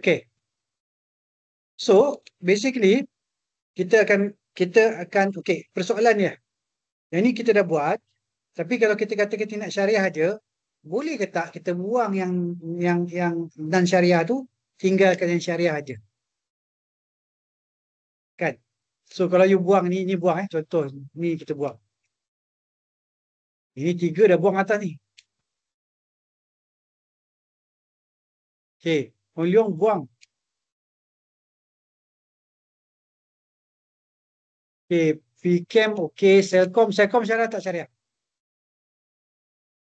Okay. So, basically, kita akan okay, persoalan ni. Yang ni kita dah buat, tapi kalau kita kata kita nak syariah aja, boleh ke tak kita buang yang non syariah tu, tinggalkan yang syariah aja. Kan? So, kalau you buang ni buang contoh, ni kita buang. Ini 3 dah buang atas ni. Okay, Hong Leong buang. Okay, Pcam okay, Selcom syariah tak syariah?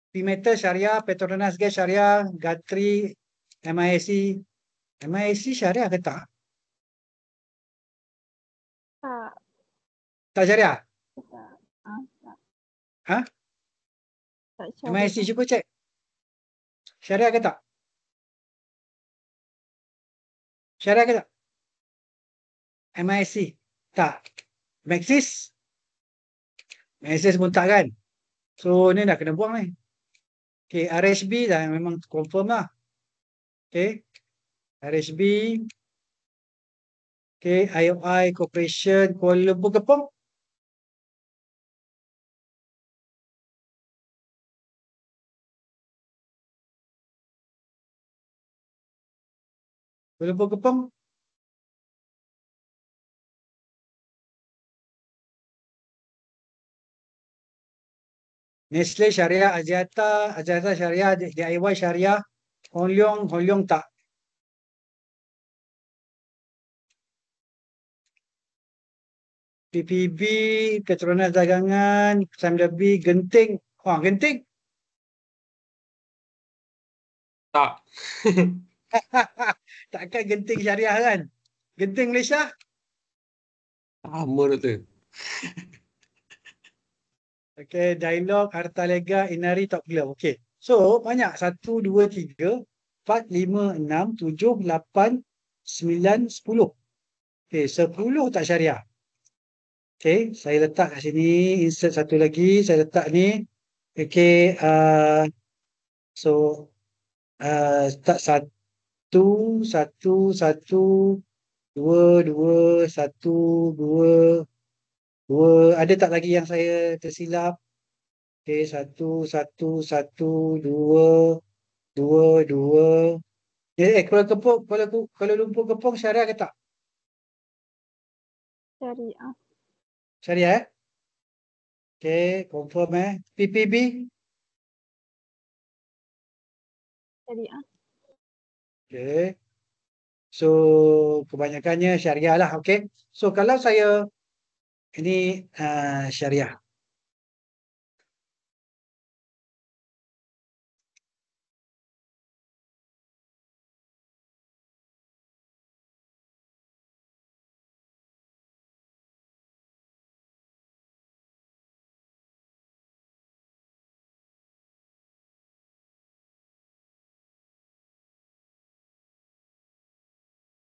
P-Metal syariah, Petronas Gas syariah, Gatri, MISC syariah ke tak? Tak. Tak syariah? Tak. Tak. Ha? Tak MISC syariah. cuba cek. Syariah ke tak? Syariah ke tak? MISC tak. Maxis? Maxis pun tak kan? So ni dah kena buang ni. Okay, RHB dah memang confirm lah. Okay, RHB. Okay, IOI Corporation Kuala Lumpur Kepong. Kuala Lumpur Kepong. Nestle Syariah, Aziata Syariah, DIY Syariah, Hong Leong tak. PPB, Petronas Dagangan, Samdabi, Genting. Wah, Genting. Tak. Takkan Genting Syariah kan? Genting Malaysia? Sama Doktor. Okay, Dialog, Hartalega, Inari, Top Glove. Okay. So, banyak. 1, 2, 3, 4, 5, 6, 7, 8, 9, 10. Okay, 10 tak syariah. Okay, saya letak kat sini. Insert satu lagi. Saya letak ni. Okay, so, tak 1, 1, 1, 2, 2, 1, 2, 2. Ada tak lagi yang saya tersilap? Okay, 1, 1, 1, 2, 2, 2. Kuala Lumpur Kepong syariah ke tak? Syariah. Syariah Okay, confirm PPB? Syariah. Okay. So, kebanyakannya syariah lah. Okay. So, kalau saya ini syariah.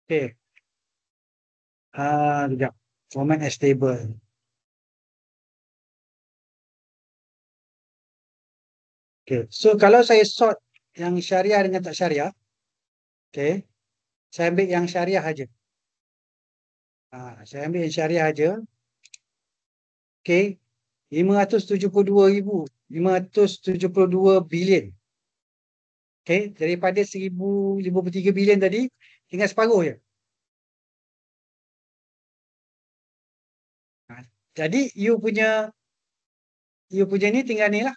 Okay. Sekejap. Format as table. Okay. So, kalau saya sort yang syariah dengan tak syariah, okay, saya ambil yang syariah aja. Saya ambil yang syariah aja. Okay. 572 bilion. Okay. Daripada 1053 bilion tadi, tinggal separuh je. Jadi, you punya ni tinggal ni lah.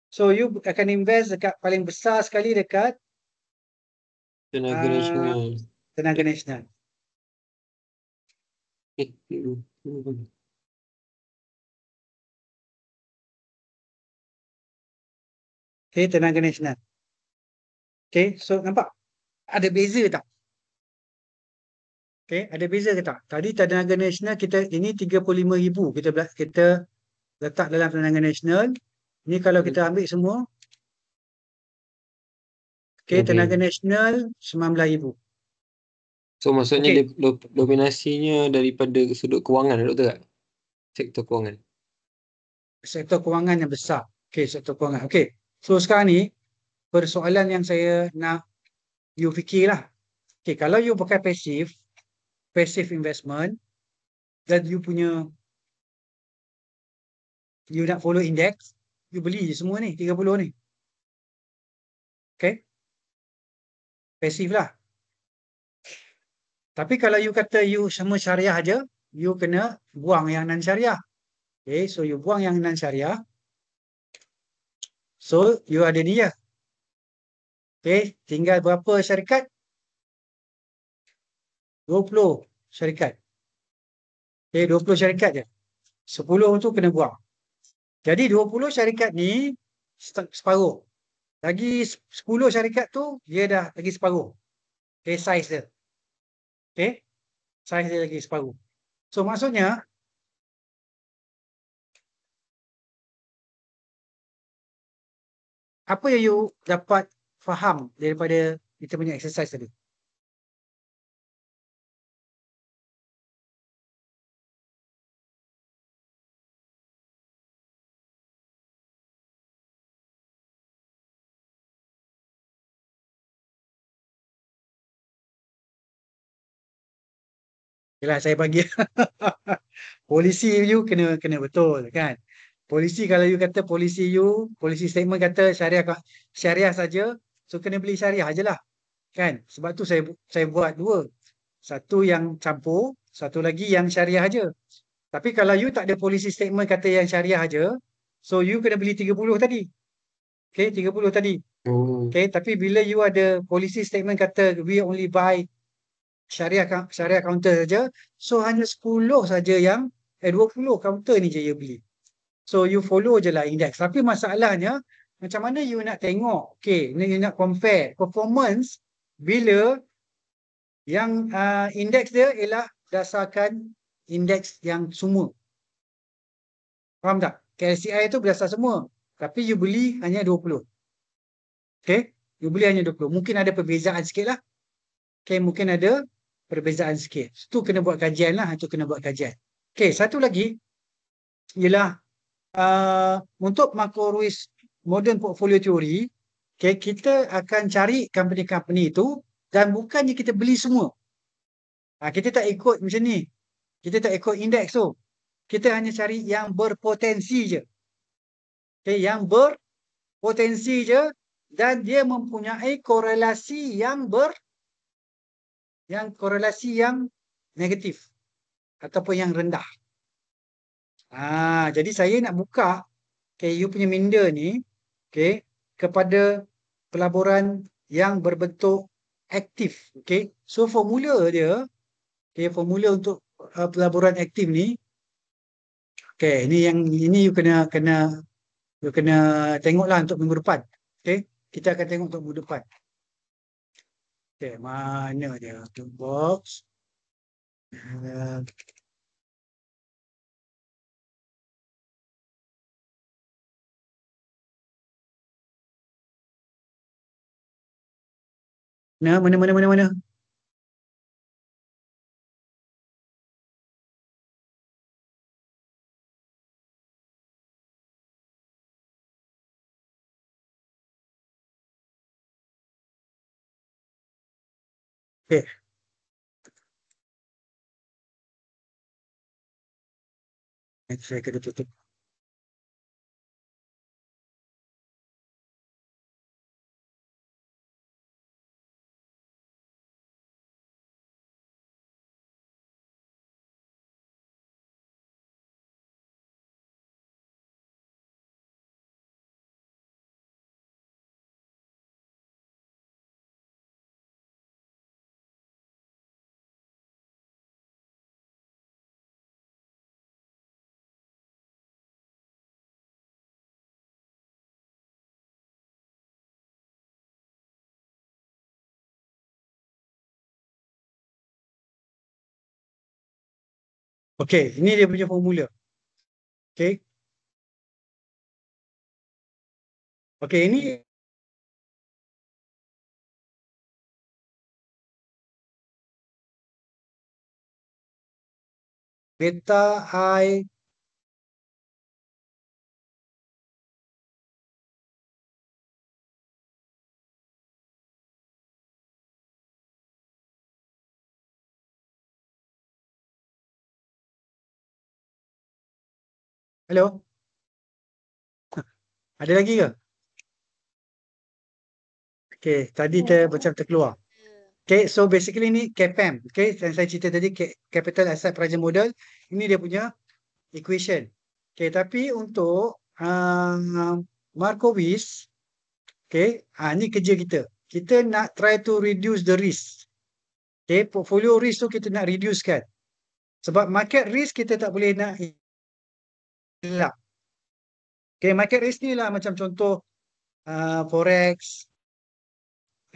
So, you akan invest dekat paling besar sekali dekat Tenaga Nasional. Tenaga Nasional. Okay, Tenaga Nasional. Okay, so nampak? Ada beza tak? Okay, ada beza ke tak? Tadi Tenaga Nasional kita, ini 35,000 kita letak dalam Tenaga Nasional. Ini kalau kita ambil semua, okay, Tenaga Nasional 19,000. So maksudnya Okay. dominasinya daripada sudut kewangan, Doktor tak? Sektor kewangan. Sektor kewangan yang besar. Okay, sektor kewangan. Okay, so sekarang ni, persoalan yang saya nak you fikirlah. Okay, kalau you pakai passive investment, dan you nak follow index, you beli je semua ni, 30 ni. Okay? Passive lah. Tapi kalau you kata you semua syariah aja, you kena buang yang non syariah. Okay, so you buang yang non syariah. So you ada ni je. Okay, tinggal berapa syarikat? 20 syarikat. Okay, 20 syarikat je. 10 tu kena buang. Jadi 20 syarikat ni separuh. Lagi 10 syarikat tu dia dah lagi separuh. Okay, size dia. Okay, size dia lagi separuh. So maksudnya apa yang you dapat faham daripada kita punya exercise tadi? Yalah, saya bagi polisi you kena betul kan. Polisi, kalau you kata polisi statement kata syariah saja, so kena beli syariah aje lah kan. Sebab tu saya buat dua. Satu yang campur, satu lagi yang syariah aja. Tapi kalau you tak ada polisi statement kata yang syariah aja, so you kena beli 30 tadi. Okay, 30 tadi. Oh. Okay, tapi bila you ada polisi statement kata we only buy syariah counter saja, so hanya 10 saja 20 counter ni je you beli. So you follow je lah index. Tapi masalahnya macam mana you nak tengok, okay, you nak compare performance bila yang index dia ialah berdasarkan index yang semua. Faham tak? KLCI tu berdasar semua. Tapi you beli hanya 20. Okay, you beli hanya 20. Mungkin ada perbezaan sikit lah. Okay, mungkin ada perbezaan sikit. Itu kena buat kajian lah. Itu kena buat kajian. Okay, satu lagi ialah untuk macro risk modern portfolio theory, okay, kita akan cari company-company itu dan bukannya kita beli semua. Kita tak ikut macam ni. Kita tak ikut indeks tu. Kita hanya cari yang berpotensi je. Okay, yang berpotensi je dan dia mempunyai korelasi yang negatif ataupun yang rendah. Jadi saya nak buka you punya minda ni kepada pelaburan yang berbentuk aktif. So formula dia, formula untuk pelaburan aktif ni, ini you kena tengoklah untuk minggu depan. Kita akan tengok untuk minggu depan. Mana dia box? Mana? Saya kena tutup. Ini dia punya formula. Ini beta I Hello? Ada lagi ke? Okay, tadi macam terkeluar. Okay, so basically ni CAPM. Okay, yang saya cerita tadi Capital Asset Project Model. Ini dia punya equation. Okay, tapi untuk Markowitz, okay, ni kerja kita. Kita nak try to reduce the risk. Okay, portfolio risk tu kita nak reduce kan. Sebab market risk kita tak boleh nak elak. Okay, market risk ni lah macam contoh forex,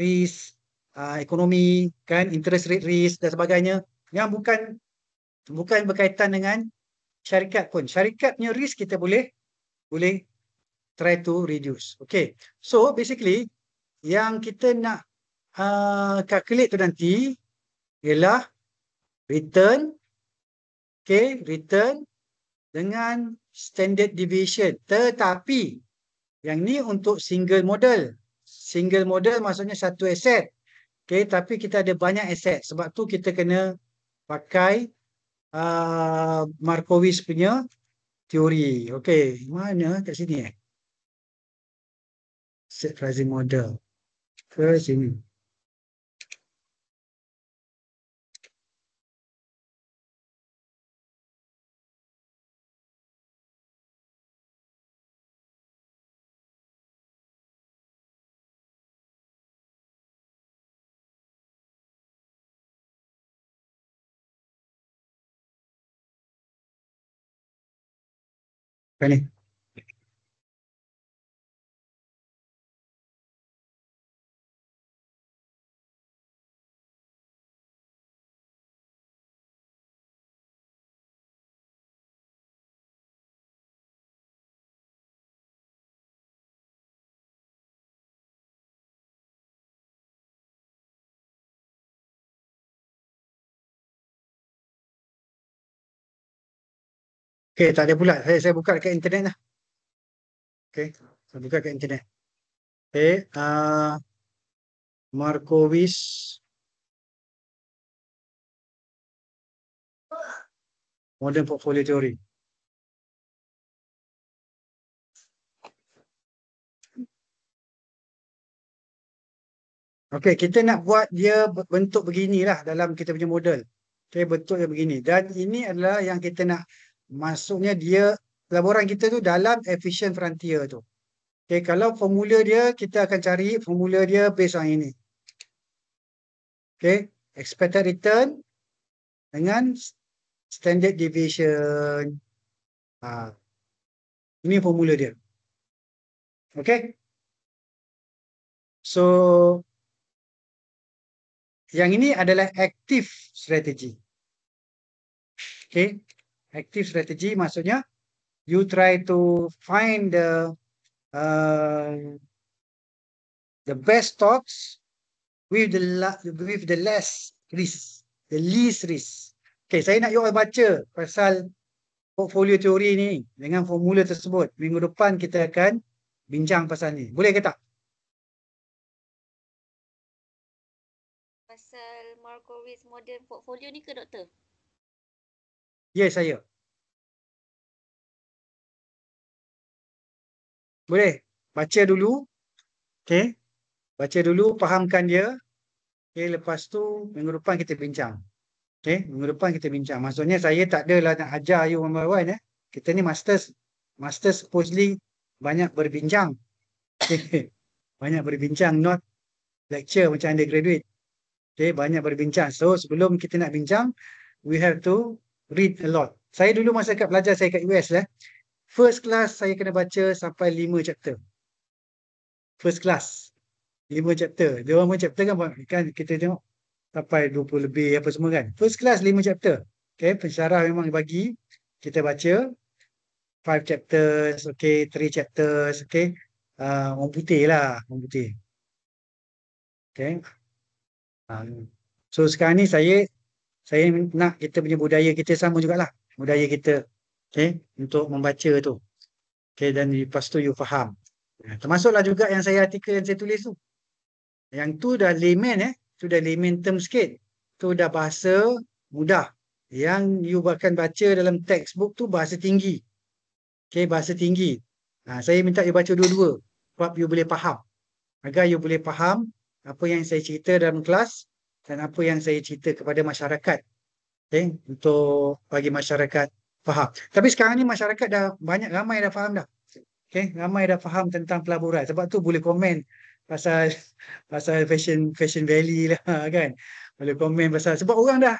risk, ekonomi, kan, interest rate risk dan sebagainya. Yang bukan berkaitan dengan syarikat pun. Syarikat punya risk kita boleh try to reduce. Okay. So basically yang kita nak calculate tu nanti ialah return, okay, return dengan standard deviation. Tetapi yang ni untuk single model. Single model maksudnya satu aset. Okay, tapi kita ada banyak aset. Sebab tu kita kena pakai Markowitz punya teori. Okay, mana kat sini set pricing model. Ke sini. Kan ni. Okay, tak ada pula. Saya buka dekat internet lah. Okay, saya buka dekat internet. Okay, Markowitz Modern Portfolio Theory. Okay, kita nak buat dia bentuk beginilah dalam kita punya model. Okay, bentuk dia begini. Dan ini adalah yang kita nak, maksudnya dia, laporan kita tu dalam efficient frontier tu. Okay, kalau formula dia, kita akan cari formula dia based on ini. Okay, expected return dengan standard deviation. Ini formula dia. Okay. So, yang ini adalah active strategy. Okay. Active strategy maksudnya you try to find the best stocks with the less risk, the least risk. Okay, saya nak you all baca pasal portfolio teori ni dengan formula tersebut. Minggu depan kita akan bincang pasal ni. Boleh ke tak? Pasal Markowitz modern portfolio ni ke doktor? Yes, saya. Boleh. Baca dulu. Okay. Baca dulu, fahamkan dia. Okay, lepas tu minggu depan kita bincang. Okay, minggu depan kita bincang. Maksudnya saya tak adalah nak ajar you one by one. Kita ni masters supposedly banyak berbincang. Okay. Banyak berbincang, not lecture macam undergraduate. Okay, banyak berbincang. So sebelum kita nak bincang, we have to read a lot. Saya dulu masa kat belajar saya kat US first class saya kena baca sampai 5 chapter. First class 5 chapter. Dia orang pun chapter kan kita tengok sampai 20 lebih apa semua kan. First class 5 chapter. Okay, pensyarah memang bagi kita baca 5 chapters, okay, 3 chapters, okay. Orang putih lah, orang putih. Okay. So sekarang ni saya nak kita punya budaya kita sama jugalah. Budaya kita. Okay, untuk membaca tu. Okay, dan lepas tu you faham. Termasuklah juga yang saya artikel yang saya tulis tu. Yang tu dah layman tu dah layman term sikit. Tu dah bahasa mudah. Yang you akan baca dalam textbook tu bahasa tinggi. Okay, bahasa tinggi. Saya minta you baca dua-dua. Sebab you boleh faham. Agar you boleh faham apa yang saya cerita dalam kelas dan apa yang saya cerita kepada masyarakat. Okay, untuk bagi masyarakat faham. Tapi sekarang ni masyarakat dah banyak, ramai dah faham dah. Okay, ramai dah faham tentang pelaburan. Sebab tu boleh komen pasal pasal Fashion Valley lah kan. Boleh komen pasal, sebab orang dah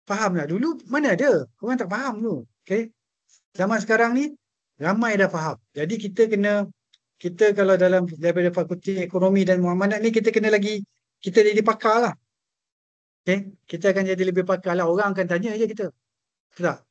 faham lah. Dulu mana ada, orang tak faham tu. Okay, zaman sekarang ni ramai dah faham. Jadi kita kalau dalam daripada Fakulti Ekonomi dan Muamalat ni, kita jadi pakar lah. Okay, kita akan jadi lebih pakar lah. Orang akan tanya je kita. Betul tak?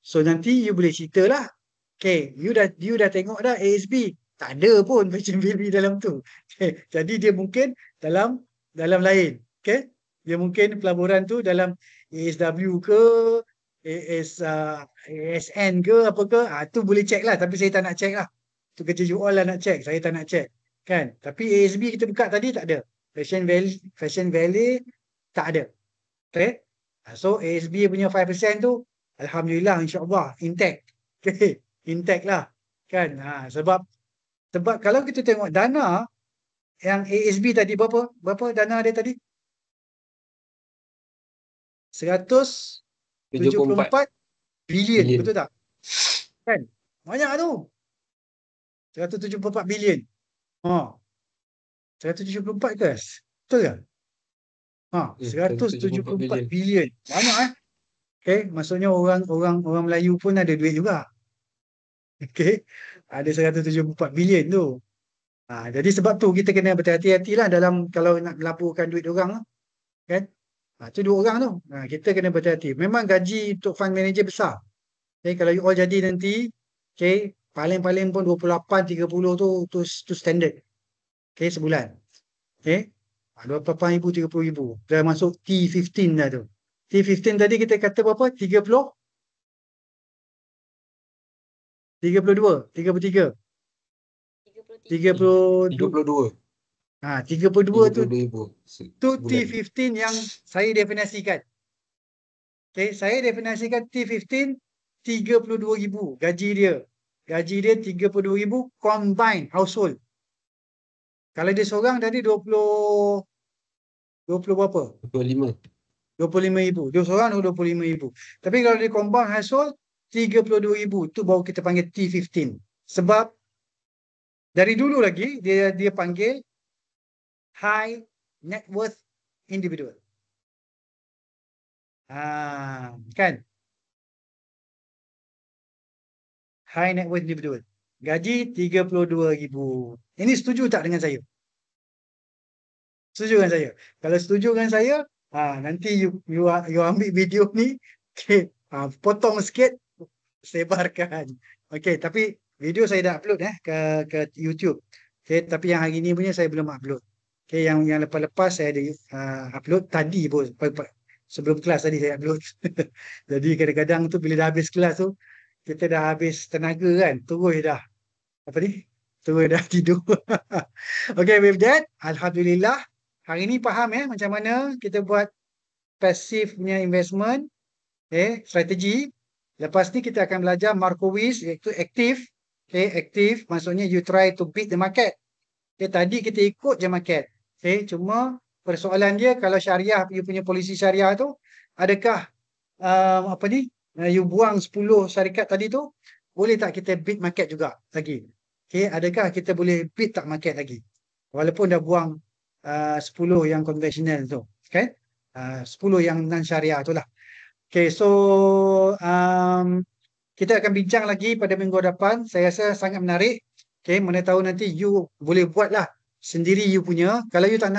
So nanti you boleh cerita lah. Okay, you dah tengok dah ASB. Tak ada pun Fashion Valley dalam tu. Okay, jadi dia mungkin dalam lain. Okay, dia mungkin pelaburan tu dalam ASW ke, ASN ke, apa ke. Tu boleh check lah. Tapi saya tak nak check lah. Tu kerja you all lah nak check. Saya tak nak check. Kan? Tapi ASB kita buka tadi tak ada. Fashion Valley tak ada. Okay. So ASB punya 5% tu, Alhamdulillah, insyaAllah intact. Okay. Intact lah. Kan? Sebab kalau kita tengok dana yang ASB tadi, berapa dana dia tadi? 174 bilion. Betul tak? Kan? Banyak tu. 174 bilion. 174 ke? Betul ke? 174 bilion. Banyak Okay, maksudnya orang Melayu pun ada duit juga. Okay, ada 174 bilion tu. Jadi sebab tu kita kena berhati-hati lah dalam kalau nak laporkan duit orang lah. Kan? Tu dua orang tu. Kita kena berhati-hati. Memang gaji untuk fund manager besar. Okay, kalau you all jadi nanti, okay, paling-paling pun 28-30 tu standard. Okay, sebulan. Okay, 28,000, 30,000. Dah masuk T15 dah tu. T15 tadi kita kata berapa? 32? 33? 32. 32 tu T15 yang saya definisikan. Okay, saya definisikan T15 32,000 gaji dia. Gaji dia 32,000 combined household. Kalau dia seorang tadi 20 berapa? 25,000. Dia seorang 25,000. Tapi kalau dia combine household 32,000, tu baru kita panggil T15. Sebab dari dulu lagi dia panggil high net worth individual. Kan? High net worth individual. Gaji 32,000. Ini setuju tak dengan saya? Setuju dengan saya? Kalau setuju dengan saya, nanti you ambil video ni, okay, potong sikit, sebarkan. Okay, tapi video saya dah upload ke YouTube. Okay, tapi yang hari ni punya saya belum upload. Okay, yang lepas-lepas saya ada upload tadi pun. Sebelum kelas tadi saya upload. Jadi kadang-kadang tu bila dah habis kelas tu, kita dah habis tenaga kan, terus dah tidur. Okay, with that, Alhamdulillah, hari ni faham macam mana kita buat passive punya investment, strategi. Lepas ni kita akan belajar Markowitz, iaitu aktif. Okay, aktif maksudnya you try to beat the market. Okay, tadi kita ikut je market. Okay, cuma persoalan dia kalau syariah, you punya polisi syariah tu, adakah you buang 10 syarikat tadi tu, boleh tak kita beat market juga lagi? Okay, adakah kita boleh beat tak market lagi? Walaupun dah buang 10 yang konvensional tu. Okay? 10 yang non-syariah tu lah. Okay, so kita akan bincang lagi pada minggu depan. Saya rasa sangat menarik. Okay, mana tahu nanti you boleh buat lah sendiri you punya. Kalau you tak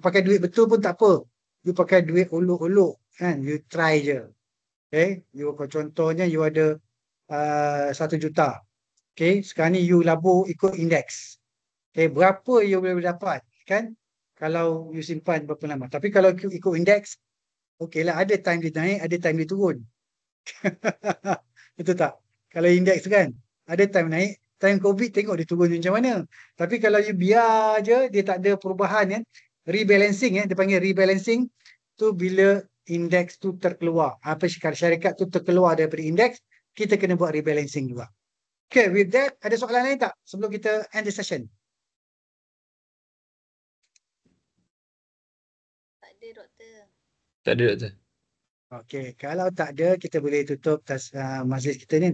pakai duit betul pun tak apa. You pakai duit olok-olok kan. You try je. Okay, contohnya you ada 1 juta. Okay, sekarang ni you labur ikut indeks. Okay, berapa you boleh dapat kan? Kalau you simpan berapa lama. Tapi kalau ikut indeks, okay lah, ada time dia naik, ada time dia turun. Betul tak? Kalau indeks kan, ada time naik, time COVID tengok dia turun macam mana. Tapi kalau you biar je, dia tak ada perubahan rebalancing dia panggil rebalancing tu bila indeks tu terkeluar. Apa syarikat tu terkeluar daripada indeks, kita kena buat rebalancing juga. Okay, with that, ada soalan lain tak sebelum kita end the session? Tak ada doktor. Tak ada doktor. Okay, kalau tak ada, kita boleh tutup majlis kita ni.